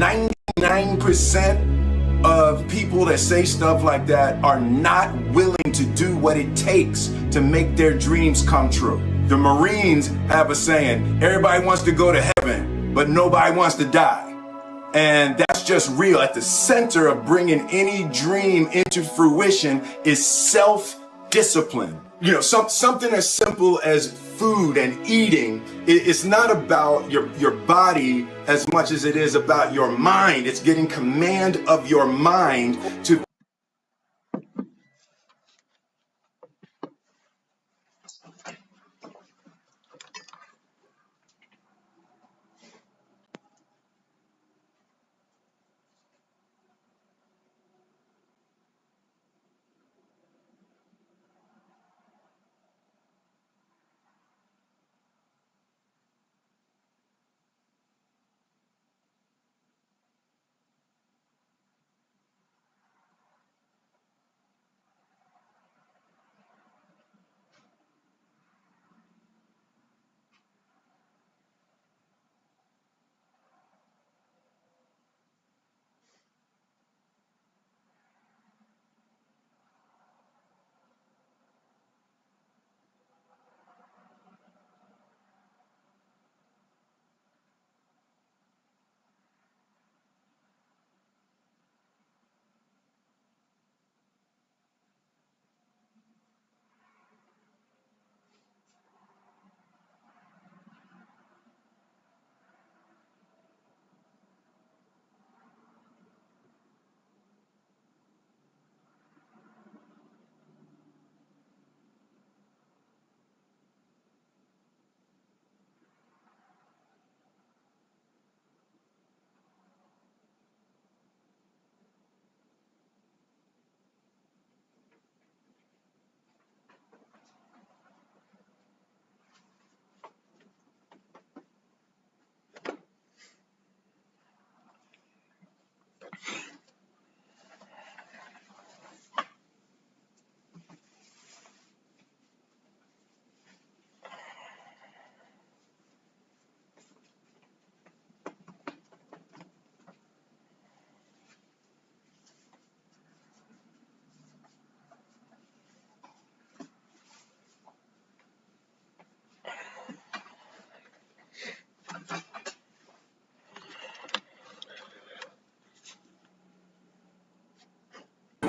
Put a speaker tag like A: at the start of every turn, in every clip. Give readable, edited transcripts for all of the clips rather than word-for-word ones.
A: 99% of people that say stuff like that are not willing to do what it takes to make their dreams come true. The Marines have a saying, everybody wants to go to heaven, but nobody wants to die. And that's just real. At the center of bringing any dream into fruition is self-discipline. You know, something as simple as food and eating. It's not about your body as much as it is about your mind. It's getting command of your mind to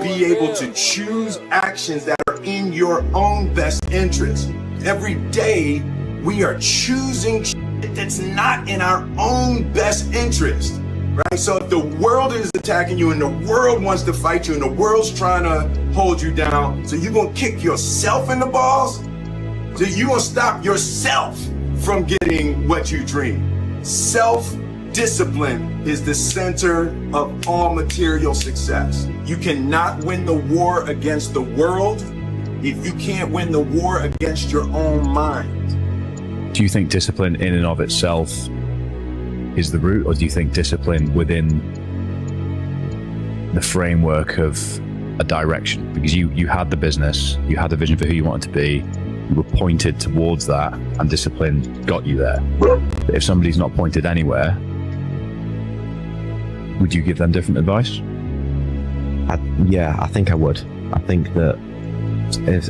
A: be able to choose actions that are in your own best interest. Every day, we are choosing shit that's not in our own best interest, right? So if the world is attacking you and the world wants to fight you and the world's trying to hold you down, so you're gonna kick yourself in the balls? So you're gonna stop yourself from getting what you dream. Self-discipline is the center of all material success. You cannot win the war against the world if you can't win the war against your own mind.
B: Do you think discipline in and of itself is the root, or do you think discipline within the framework of a direction? Because you had the business, you had the vision for who you wanted to be, you were pointed towards that, and discipline got you there. But if somebody's not pointed anywhere, would you give them different advice?
C: Yeah, I think I would. I think that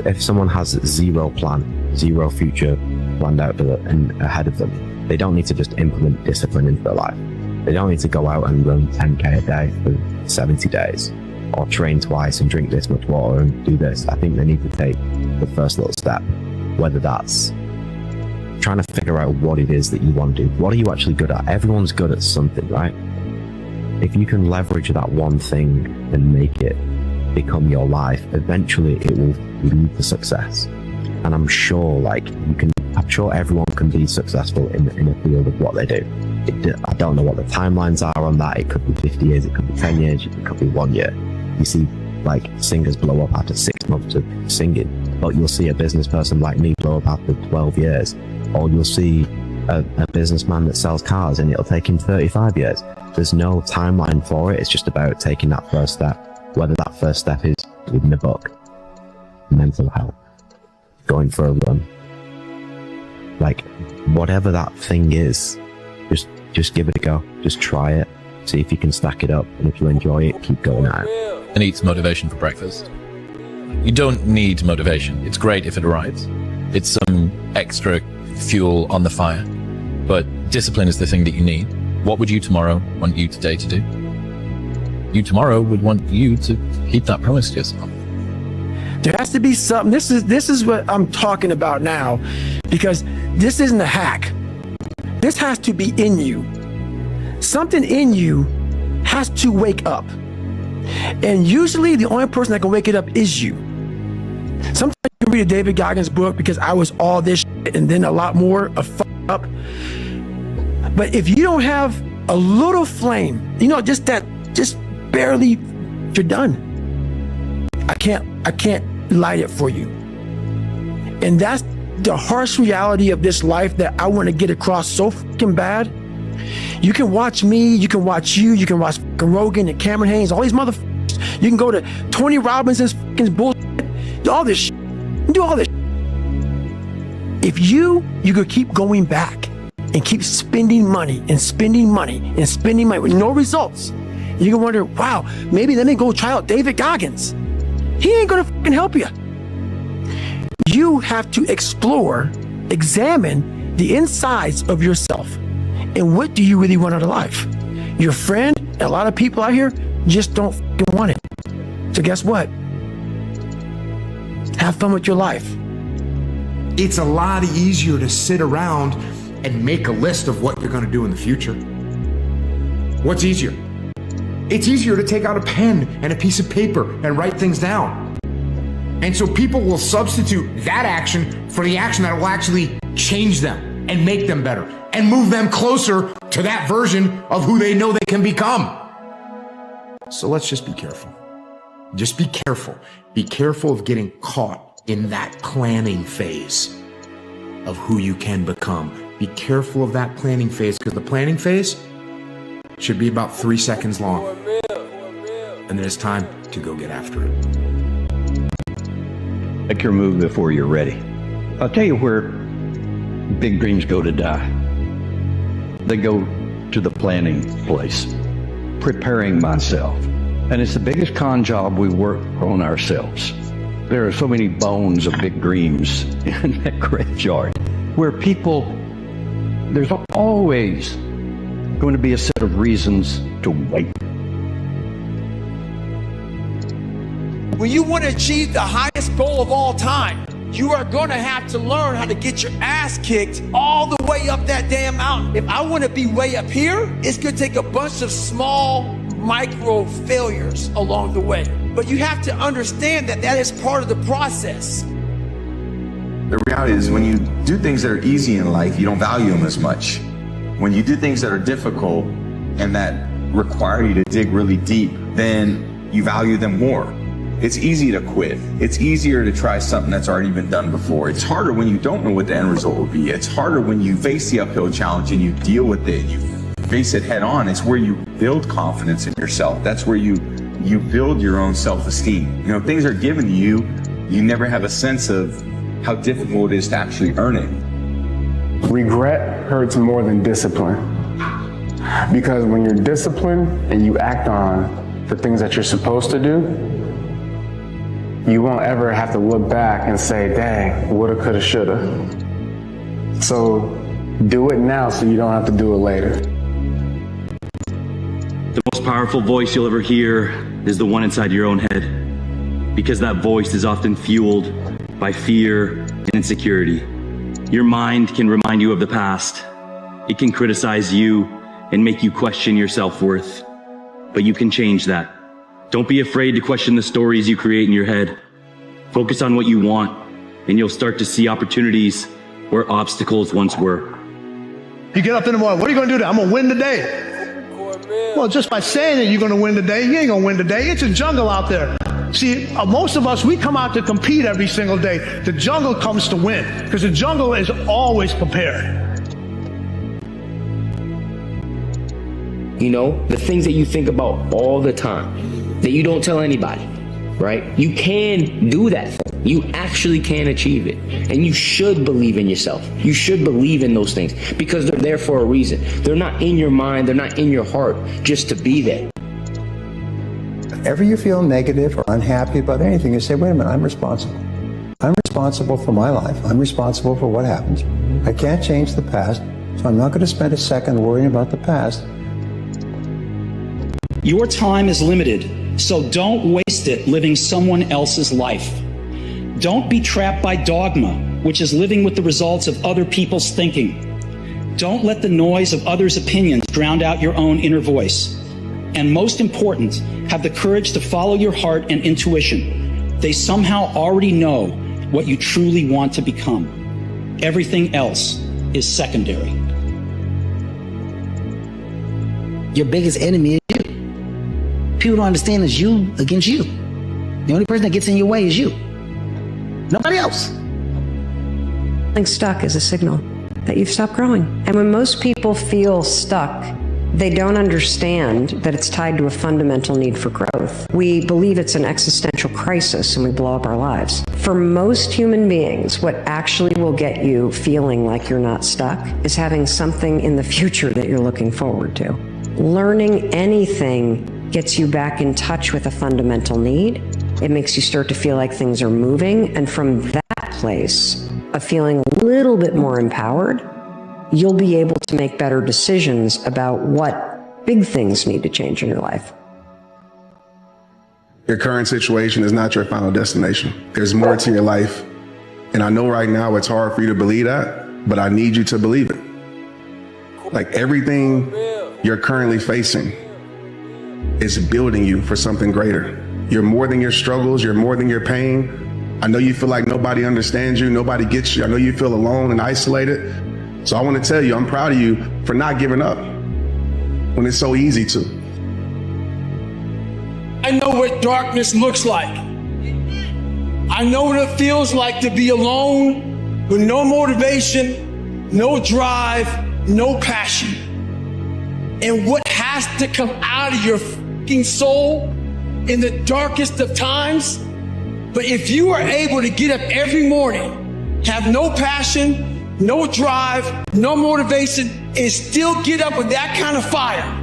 C: if someone has zero plan, zero future planned out and ahead of them, they don't need to just implement discipline into their life. They don't need to go out and run 10K a day for 70 days, or train twice and drink this much water and do this. I think they need to take the first little step, whether that's trying to figure out what it is that you want to do. What are you actually good at? Everyone's good at something, right? If you can leverage that one thing and make it become your life, eventually it will lead to success. And I'm sure everyone can be successful in a field of what they do. I don't know what the timelines are on that. It could be 50 years, it could be 10 years, it could be 1 year. You see like singers blow up after 6 months of singing, but you'll see a business person like me blow up after 12 years, or you'll see a businessman that sells cars and it'll take him 35 years. There's no timeline for it. It's just about taking that first step, whether that first step is reading a book, mental health, going for a run, like whatever that thing is, just give it a go. Just try it. See if you can stack it up. And if you enjoy it, keep going at it.
D: And eats motivation for breakfast. You don't need motivation. It's great if it arrives. It's some extra fuel on the fire. But discipline is the thing that you need. What would you tomorrow want you today to do? You tomorrow would want you to keep that promise to yourself.
E: There has to be something. This is what I'm talking about now, because this isn't a hack. This has to be in you. Something in you has to wake up. And usually the only person that can wake it up is you. Sometimes you can read a David Goggins book because I was all this shit and then a lot more of fuck up. But if you don't have a little flame, just barely, you're done. I can't light it for you. And that's the harsh reality of this life that I want to get across so fucking bad. You can watch me, you can watch you, you can watch fucking Rogan and Cameron Haynes, all these motherfuckers. You can go to Tony Robbins's fucking bullshit, all this shit, do all this shit. If you could keep going back and keep spending money and spending money and spending money with no results, you can wonder, wow, maybe let me go try out David Goggins. He ain't gonna fucking help you. You have to explore, examine the insides of yourself. And what do you really want out of life? Your friend and a lot of people out here just don't fucking want it. So guess what? Have fun with your life.
F: It's a lot easier to sit around and make a list of what you're going to do in the future. What's easier? It's easier to take out a pen and a piece of paper and write things down. And so people will substitute that action for the action that will actually change them and make them better and move them closer to that version of who they know they can become. So let's just be careful. Just be careful. Be careful of getting caught in that planning phase of who you can become. Be careful of that planning phase, because the planning phase should be about 3 seconds long. And then it's time to go get after it.
G: Make your move before you're ready. I'll tell you where big dreams go to die. They go to the planning place, preparing myself. And it's the biggest con job we work on ourselves. There are so many bones of big dreams in that graveyard where people, there's always going to be a set of reasons to wait.
H: When you want to achieve the highest goal of all time, you are going to have to learn how to get your ass kicked all the way up that damn mountain. If I want to be way up here, it's going to take a bunch of small micro failures along the way. But you have to understand that that is part of the process.
A: The reality is, when you do things that are easy in life, you don't value them as much. When you do things that are difficult and that require you to dig really deep, then you value them more. It's easy to quit. It's easier to try something that's already been done before. It's harder when you don't know what the end result will be. It's harder when you face the uphill challenge and you deal with it, you face it head on. It's where you build confidence in yourself. That's where you build your own self-esteem. You know, things are given to you, you never have a sense of how difficult it is to actually earn it.
I: Regret hurts more than discipline. Because when you're disciplined and you act on the things that you're supposed to do, you won't ever have to look back and say, dang, woulda, coulda, shoulda. So do it now so you don't have to do it later.
J: The most powerful voice you'll ever hear is the one inside your own head, because that voice is often fueled by fear and insecurity. Your mind can remind you of the past. It can criticize you and make you question your self-worth, but you can change that. Don't be afraid to question the stories you create in your head. Focus on what you want, and you'll start to see opportunities where obstacles once were.
K: You get up in the morning, what are you going to do today? I'm going to win today. Well, just by saying that you're going to win today, you ain't going to win today. It's a jungle out there. See, most of us, we come out to compete every single day. The jungle comes to win, because the jungle is always prepared.
L: You know, the things that you think about all the time, that you don't tell anybody. right? You can do that thing. You actually can achieve it. And you should believe in yourself. You should believe in those things because they're there for a reason. They're not in your mind. They're not in your heart just to be there.
M: Whenever you feel negative or unhappy about anything, you say, wait a minute, I'm responsible. I'm responsible for my life. I'm responsible for what happens. I can't change the past, so I'm not going to spend a second worrying about the past.
N: Your time is limited, so don't waste it living someone else's life. Don't be trapped by dogma, which is living with the results of other people's thinking. Don't let the noise of others' opinions drown out your own inner voice. And most important, have the courage to follow your heart and intuition. They somehow already know what you truly want to become. Everything else is secondary.
O: Your biggest enemy is you. People don't understand it's you against you. The only person that gets in your way is you. Nobody else.
P: Feeling stuck is a signal that you've stopped growing. And when most people feel stuck, they don't understand that it's tied to a fundamental need for growth. We believe it's an existential crisis and we blow up our lives. For most human beings, what actually will get you feeling like you're not stuck is having something in the future that you're looking forward to. Learning anything gets you back in touch with a fundamental need. It makes you start to feel like things are moving. And from that place of feeling a little bit more empowered, you'll be able to make better decisions about what big things need to change in your life.
Q: Your current situation is not your final destination. There's more to your life. And I know right now it's hard for you to believe that, but I need you to believe it. Like everything you're currently facing is building you for something greater. You're more than your struggles. You're more than your pain. I know you feel like nobody understands you. Nobody gets you. I know you feel alone and isolated. So I want to tell you, I'm proud of you for not giving up when it's so easy to.
H: I know what darkness looks like. I know what it feels like to be alone with no motivation, no drive, no passion. And what has to come out of your fucking soul in the darkest of times. But if you are able to get up every morning, have no passion, no drive, no motivation, and still get up with that kind of fire,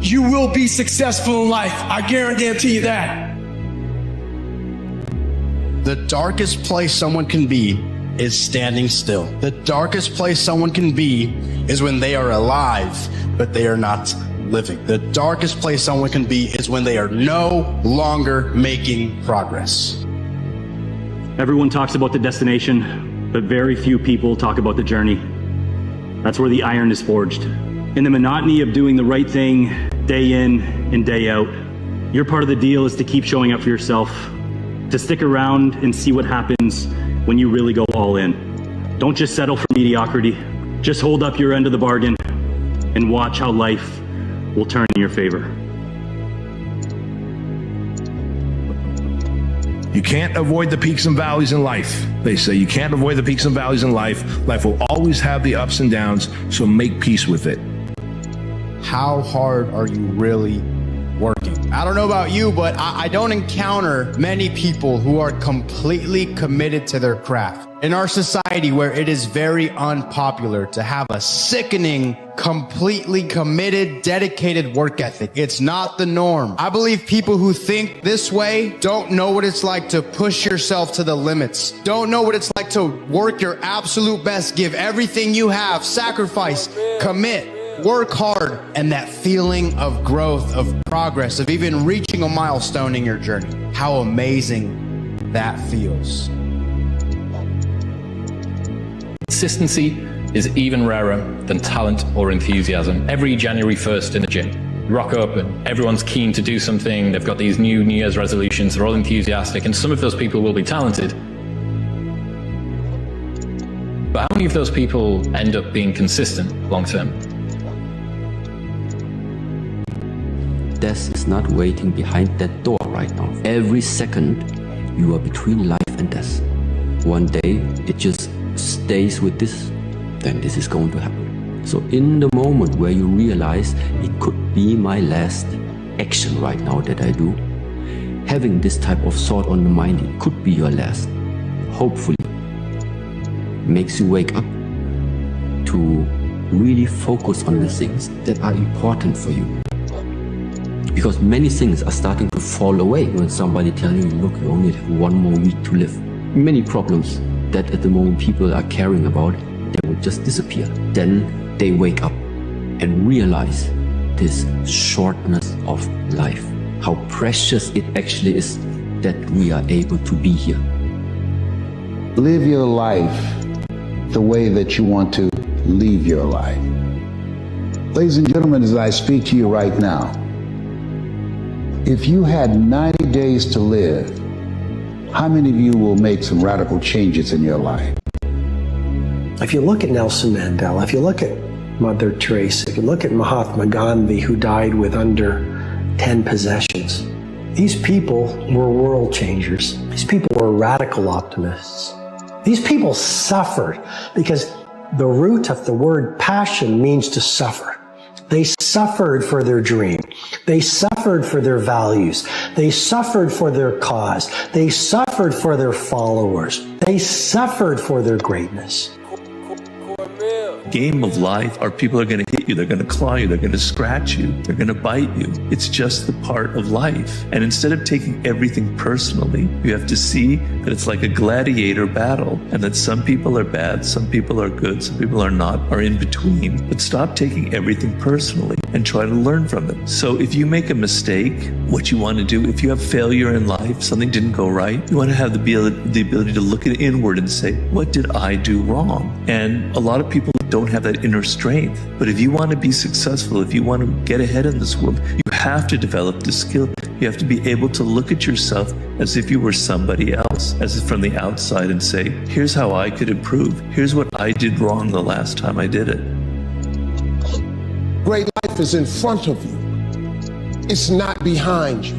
H: you will be successful in life. I guarantee you that.
R: The darkest place someone can be is standing still. The darkest place someone can be is when they are alive, but they are not living. The darkest place someone can be is when they are no longer making progress.
J: Everyone talks about the destination, but very few people talk about the journey. That's where the iron is forged. In the monotony of doing the right thing day in and day out, your part of the deal is to keep showing up for yourself, to stick around and see what happens when you really go all in. Don't just settle for mediocrity. Just hold up your end of the bargain and watch how life will turn in your favor.
S: You can't avoid the peaks and valleys in life. They say you can't avoid the peaks and valleys in life. Life will always have the ups and downs, so make peace with it.
R: How hard are you really working? I don't know about you, but I don't encounter many people who are completely committed to their craft. In our society where it is very unpopular to have a sickening, completely committed, dedicated work ethic, it's not the norm. I believe people who think this way don't know what it's like to push yourself to the limits, don't know what it's like to work your absolute best, give everything you have, sacrifice, commit, work hard, and that feeling of growth, of progress, of even reaching a milestone in your journey. How amazing that feels.
D: Consistency is even rarer than talent or enthusiasm. Every January 1st in the gym, you rock up and everyone's keen to do something. They've got these New Year's resolutions. They're all enthusiastic, and some of those people will be talented. But how many of those people end up being consistent long term?
T: Death is not waiting behind that door right now. Every second, you are between life and death. One day, it just stays with this, then this is going to happen. So in the moment where you realize it could be my last action right now that I do, having this type of thought on the mind, it could be your last. Hopefully, makes you wake up to really focus on the things that are important for you. Because many things are starting to fall away when somebody tells you, look, you only have 1 more week to live. Many problems that at the moment people are caring about, they will just disappear. Then they wake up and realize this shortness of life, how precious it actually is that we are able to be here.
U: Live your life the way that you want to leave your life. Ladies and gentlemen, as I speak to you right now, if you had 90 days to live, how many of you will make some radical changes in your life?
E: If you look at Nelson Mandela, if you look at Mother Teresa, if you look at Mahatma Gandhi, who died with under 10 possessions, these people were world changers. These people were radical optimists. These people suffered because the root of the word passion means to suffer. They suffered for their dream. They suffered for their values. They suffered for their cause. They suffered for their followers. They suffered for their greatness.
V: Game of life, our people are going to hit you, they're going to claw you, they're going to scratch you, they're going to bite you. It's just the part of life. And instead of taking everything personally, you have to see that it's like a gladiator battle, and that some people are bad, some people are good, some people are not, are in between. But stop taking everything personally and try to learn from it. So if you make a mistake, what you want to do, if you have failure in life, something didn't go right, you want to have the ability to look inward and say, what did I do wrong? And a lot of people don't have that inner strength. But if you want to be successful, if you want to get ahead in this world, you have to develop the skill. You have to be able to look at yourself as if you were somebody else, as if from the outside, and say, here's how I could improve. Here's what I did wrong the last time I did it.
W: Great life is in front of you. It's not behind you.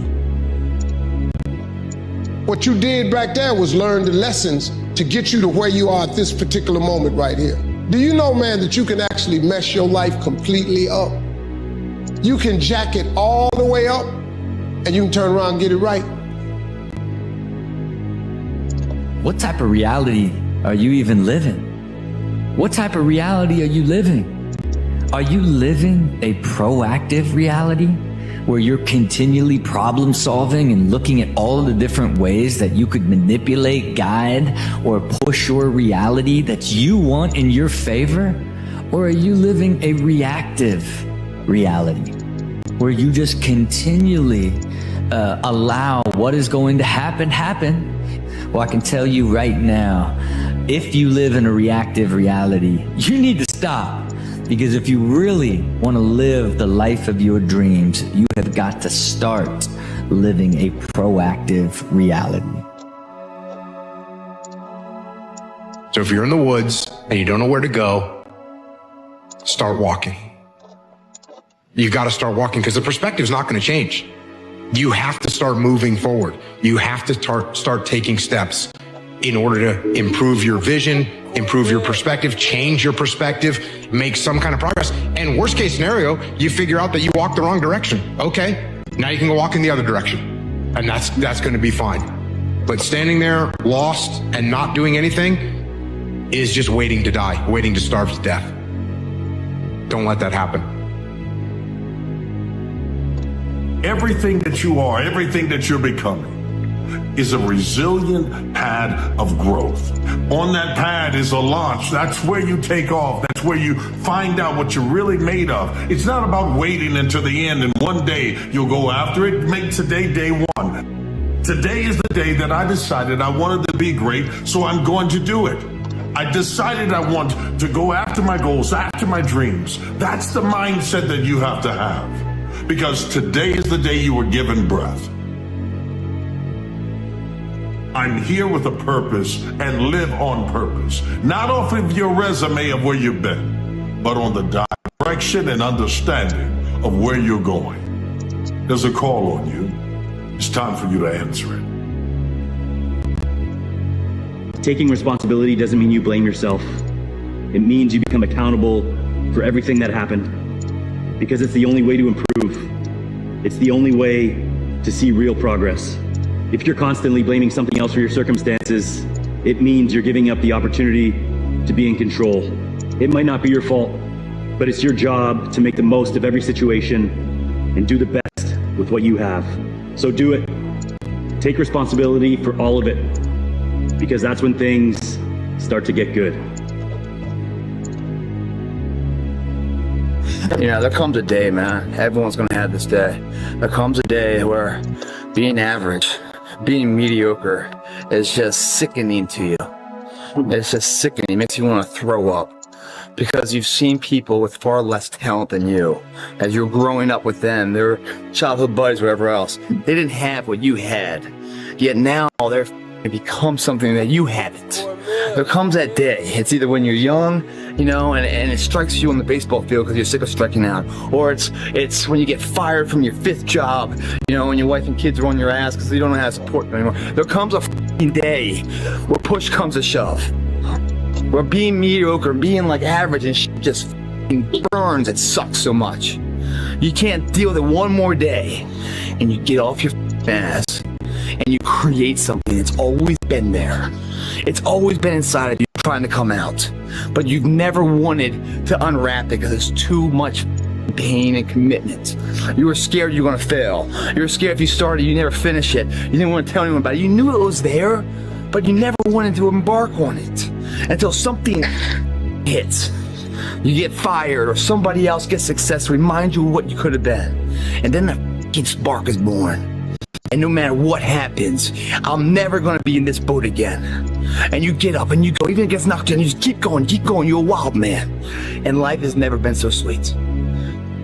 W: What you did back there was learn the lessons to get you to where you are at this particular moment right here. Do you know, man, that you can actually mess your life completely up? You can jack it all the way up, and you can turn around and get it right.
X: What type of reality are you even living? What type of reality are you living? Are you living a proactive reality where you're continually problem solving and looking at all the different ways that you could manipulate, guide, or push your reality that you want in your favor? Or are you living a reactive reality where you just continually allow what is going to happen? Well, I can tell you right now, if you live in a reactive reality, you need to stop. Because if you really want to live the life of your dreams, you have got to start living a proactive reality.
F: So if you're in the woods and you don't know where to go, start walking. You got to start walking because the perspective is not going to change. You have to start moving forward. You have to start taking steps in order to improve your vision, improve your perspective, change your perspective, make some kind of progress. And worst case scenario, you figure out that you walked the wrong direction. Okay, now you can go walk in the other direction. And that's going to be fine. But standing there lost and not doing anything is just waiting to die, waiting to starve to death. Don't let that happen.
A: Everything that you are, everything that you're becoming is a resilient pad of growth. On that pad is a launch. That's where you take off. That's where you find out what you're really made of. It's not about waiting until the end and one day you'll go after it. Make today day one. Today is the day that I decided I wanted to be great, so I'm going to do it. I decided I want to go after my goals, after my dreams. That's the mindset that you have to have. Because today is the day you were given breath. I'm here with a purpose and live on purpose. Not off of your resume of where you've been, but on the direction and understanding of where you're going. There's a call on you. It's time for you to answer it.
J: Taking responsibility doesn't mean you blame yourself. It means you become accountable for everything that happened. Because it's the only way to improve. It's the only way to see real progress. If you're constantly blaming something else for your circumstances, it means you're giving up the opportunity to be in control. It might not be your fault, but it's your job to make the most of every situation and do the best with what you have. So do it. Take responsibility for all of it, because that's when things start to get good.
B: You know, there comes a day, man. Everyone's gonna have this day. There comes a day where being average, being mediocre is just sickening to you. It's just sickening. It makes you want to throw up. Because you've seen people with far less talent than you. As you're growing up with them, their childhood buddies, whatever else, they didn't have what you had. Yet now they're become something that you haven't. There comes that day. It's either when you're young, you know, and it strikes you on the baseball field because you're sick of striking out, or it's when you get fired from your 5th job, you know, and your wife and kids are on your ass because you don't know how to support them anymore. There comes a day where push comes to shove, where being mediocre, being like average and shit just burns. It sucks so much. You can't deal with it one more day, and you get off your ass and you create something that's always been there. It's always been inside of you trying to come out, but you've never wanted to unwrap it because it's too much pain and commitment. You were scared you were going to fail. You were scared if you started, you never finish it. You didn't want to tell anyone about it. You knew it was there, but you never wanted to embark on it until something hits. You get fired or somebody else gets success, remind you of what you could have been. And then the fucking spark is born. And no matter what happens, I'm never going to be in this boat again. And you get up and you go, even if it gets knocked down, you just keep going, you're a wild man. And life has never been so sweet.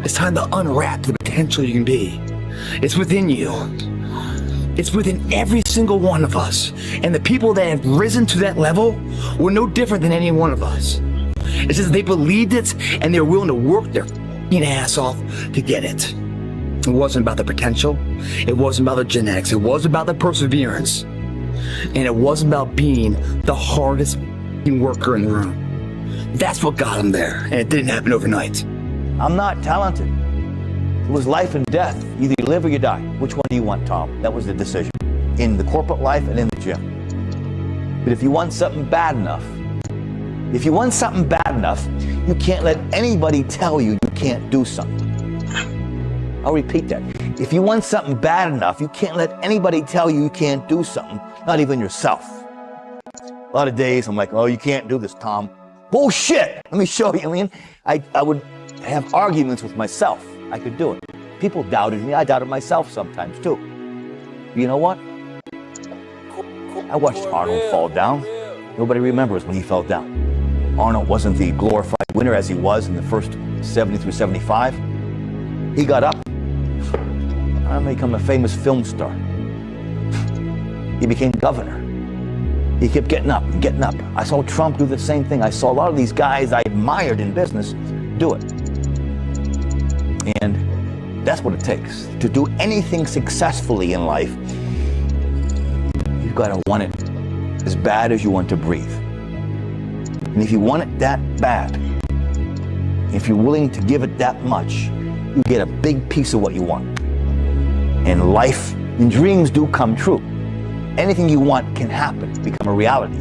B: It's time to unwrap the potential you can be. It's within you. It's within every single one of us. And the people that have risen to that level were no different than any one of us. It's just they believed it and they were willing to work their f***ing ass off to get it. It wasn't about the potential. It wasn't about the genetics. It was about the perseverance. And it wasn't about being the hardest worker in the room. That's what got him there. And it didn't happen overnight.
C: I'm not talented. It was life and death. Either you live or you die. Which one do you want, Tom? That was the decision. In the corporate life and in the gym. But if you want something bad enough, you can't let anybody tell you you can't do something. I'll repeat that. If you want something bad enough, you can't let anybody tell you can't do something, not even yourself. A lot of days I'm like, oh, you can't do this, Tom. Bullshit! Let me show you. I mean, I would have arguments with myself. I could do it. People doubted me. I doubted myself sometimes too. But you know what? I watched Arnold fall down. Nobody remembers when he fell down. Arnold wasn't the glorified winner as he was in the first 70 through 75. He got up. I'm gonna become a famous film star. He became governor. He kept getting up and getting up. I saw Trump do the same thing. I saw a lot of these guys I admired in business do it. And that's what it takes. To do anything successfully in life, you've got to want it as bad as you want to breathe. And if you want it that bad, if you're willing to give it that much, you get a big piece of what you want. And life and dreams do come true. Anything you want can happen, become a reality.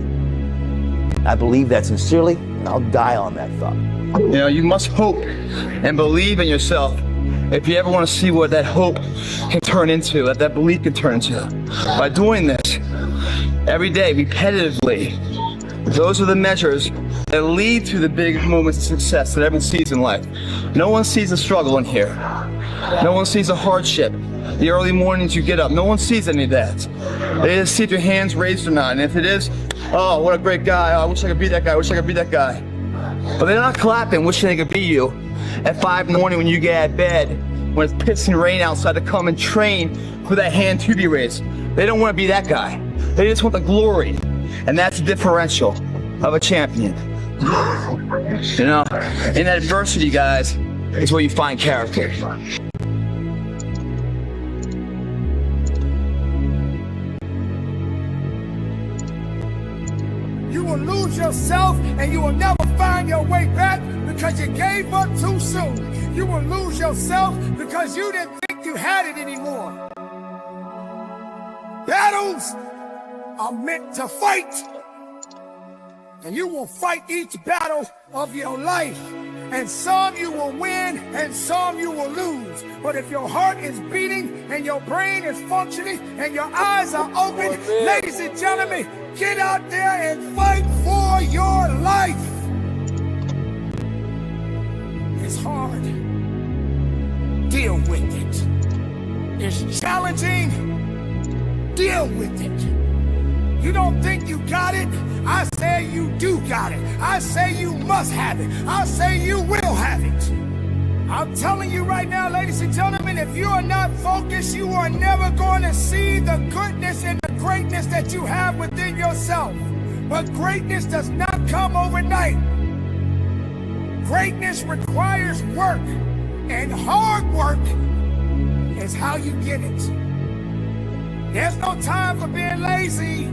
C: I believe that sincerely, and I'll die on that thought.
B: You know, you must hope and believe in yourself if you ever want to see what that hope can turn into, what that belief can turn into. By doing this every day, repetitively, those are the measures that lead to the big moments of success that everyone sees in life. No one sees the struggle in here. No one sees the hardship, the early mornings you get up. No one sees any of that. They just see if your hands raised or not. And if it is, oh, what a great guy. Oh, I wish I could be that guy. I wish I could be that guy. But they're not clapping, wishing they could be you at 5 in the morning when you get out of bed, when it's pissing rain outside, to come and train for that hand to be raised. They don't want to be that guy. They just want the glory. And that's the differential of a champion. You know, in adversity, guys, is where you find character.
G: You will lose yourself and you will never find your way back because you gave up too soon. You will lose yourself because you didn't think you had it anymore. That's battles are meant to fight. And you will fight each battle of your life. And some you will win and some you will lose. But if your heart is beating and your brain is functioning and your eyes are open, ladies and gentlemen, get out there and fight for your life. It's hard. Deal with it. It's challenging. Deal with it. You don't think you got it? I say you do got it. I say you must have it. I say you will have it. I'm telling you right now, ladies and gentlemen, if you are not focused, you are never going to see the goodness and the greatness that you have within yourself. But greatness does not come overnight. Greatness requires work, and hard work is how you get it. There's no time for being lazy.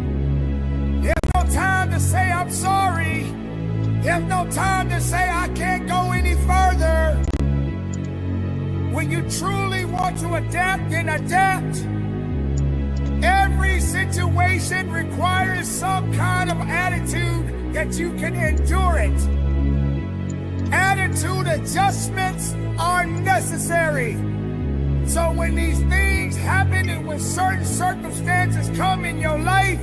G: There's no time to say I'm sorry. There's no time to say I can't go any further. When you truly want to adapt, then adapt. Every situation requires some kind of attitude that you can endure it. Attitude adjustments are necessary. So when these things happen and when certain circumstances come in your life,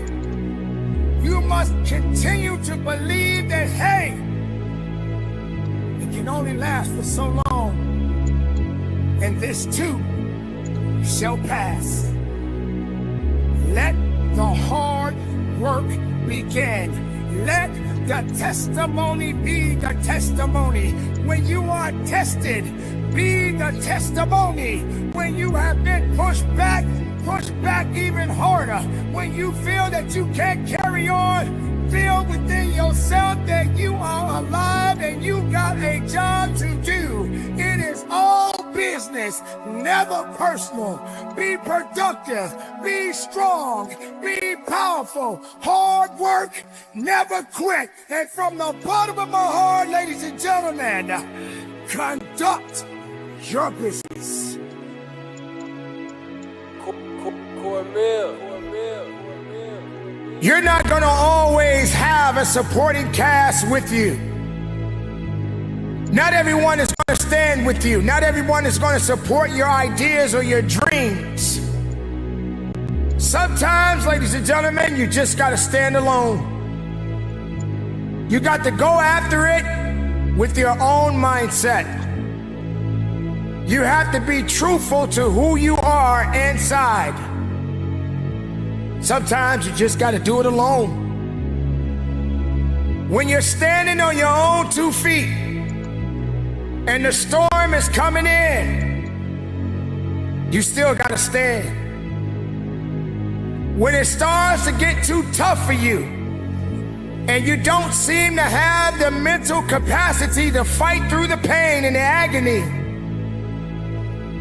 G: you must continue to believe that, hey, it can only last for so long. And this too shall pass. Let the hard work begin. Let the testimony be the testimony. When you are tested, be the testimony. When you have been pushed back even harder. When you feel that you can't carry on, feel within yourself that you are alive and you got a job to do. It is all business, never personal. Be productive, be strong, be powerful. Hard work, never quit. And from the bottom of my heart, ladies and gentlemen, conduct your business. You're not going to always have a supporting cast with you. Not everyone is going to stand with you. Not everyone is going to support your ideas or your dreams. Sometimes, ladies and gentlemen, you just got to stand alone. You got to go after it with your own mindset. You have to be truthful to who you are inside. Sometimes you just got to do it alone. When you're standing on your own 2 feet and the storm is coming in, you still got to stand. When it starts to get too tough for you and you don't seem to have the mental capacity to fight through the pain and the agony,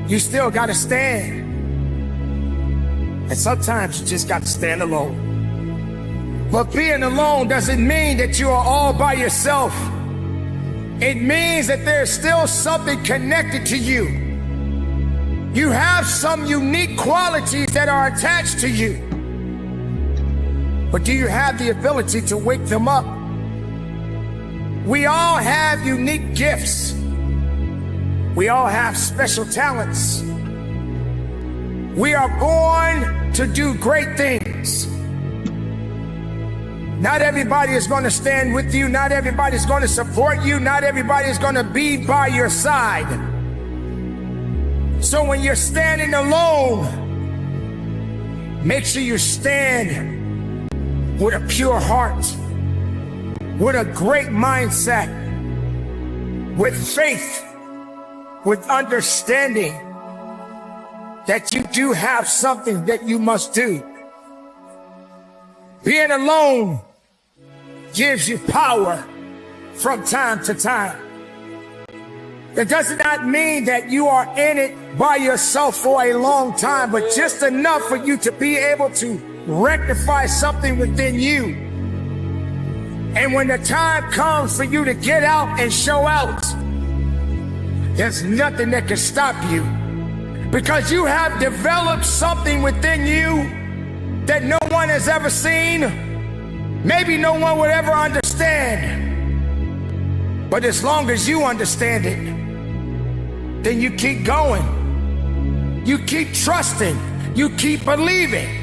G: you still got to stand. And sometimes you just got to stand alone. But being alone doesn't mean that you are all by yourself. It means that there's still something connected to you. You have some unique qualities that are attached to you. But do you have the ability to wake them up? We all have unique gifts. We all have special talents. We are born to do great things. Not everybody is going to stand with you. Not everybody is going to support you. Not everybody is going to be by your side. So when you're standing alone, make sure you stand with a pure heart, with a great mindset, with faith, with understanding that you do have something that you must do. Being alone gives you power from time to time. It does not mean that you are in it by yourself for a long time, but just enough for you to be able to rectify something within you. And when the time comes for you to get out and show out, there's nothing that can stop you. Because you have developed something within you that no one has ever seen, maybe no one would ever understand. But as long as you understand it, then you keep going. You keep trusting. You keep believing.